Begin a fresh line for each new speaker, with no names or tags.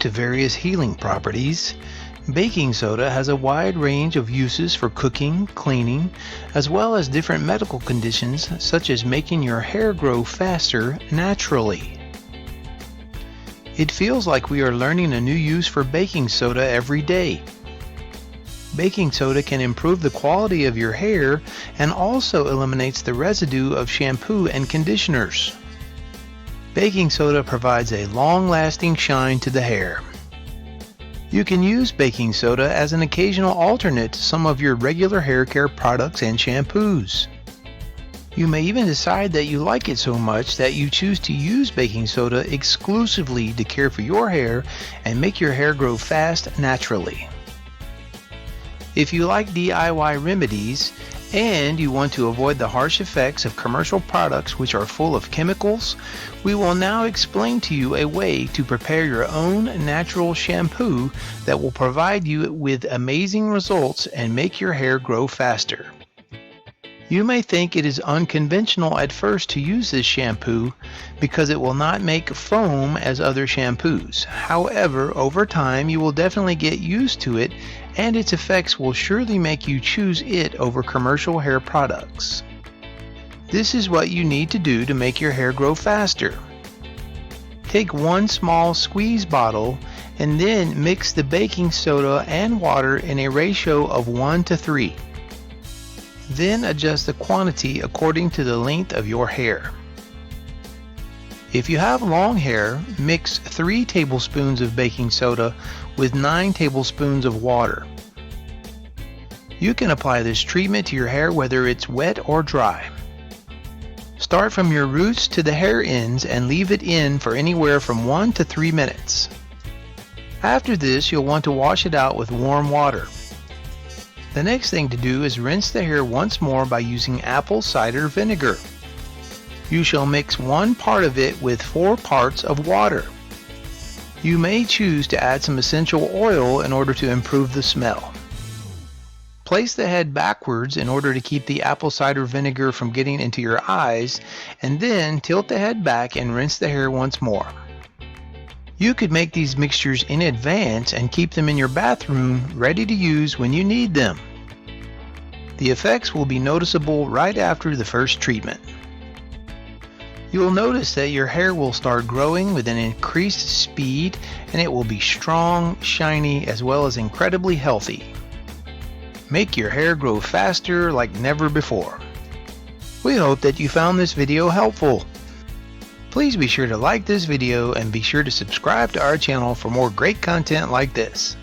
to various healing properties, baking soda has a wide range of uses for cooking, cleaning, as well as different medical conditions such as making your hair grow faster naturally. It feels like we are learning a new use for baking soda every day. Baking soda can improve the quality of your hair and also eliminates the residue of shampoo and conditioners. Baking soda provides a long-lasting shine to the hair. You can use baking soda as an occasional alternate to some of your regular hair care products and shampoos. You may even decide that you like it so much that you choose to use baking soda exclusively to care for your hair and make your hair grow fast naturally. If you like DIY remedies and you want to avoid the harsh effects of commercial products which are full of chemicals, we will now explain to you a way to prepare your own natural shampoo that will provide you with amazing results and make your hair grow faster. You may think it is unconventional at first to use this shampoo because it will not make foam as other shampoos. However, over time you will definitely get used to it and its effects will surely make you choose it over commercial hair products. This is what you need to do to make your hair grow faster. Take one small squeeze bottle and then mix the baking soda and water in a ratio of 1:3. Then adjust the quantity according to the length of your hair. If you have long hair, mix 3 tablespoons of baking soda with 9 tablespoons of water. You can apply this treatment to your hair whether it's wet or dry. Start from your roots to the hair ends and leave it in for anywhere from 1 to 3 minutes. After this, you'll want to wash it out with warm water. The next thing to do is rinse the hair once more by using apple cider vinegar. You shall mix 1 part of it with 4 parts of water. You may choose to add some essential oil in order to improve the smell. Place the head backwards in order to keep the apple cider vinegar from getting into your eyes, and then tilt the head back and rinse the hair once more. You could make these mixtures in advance and keep them in your bathroom ready to use when you need them. The effects will be noticeable right after the first treatment. You will notice that your hair will start growing with an increased speed and it will be strong, shiny, as well as incredibly healthy. Make your hair grow faster like never before. We hope that you found this video helpful. Please be sure to like this video and be sure to subscribe to our channel for more great content like this.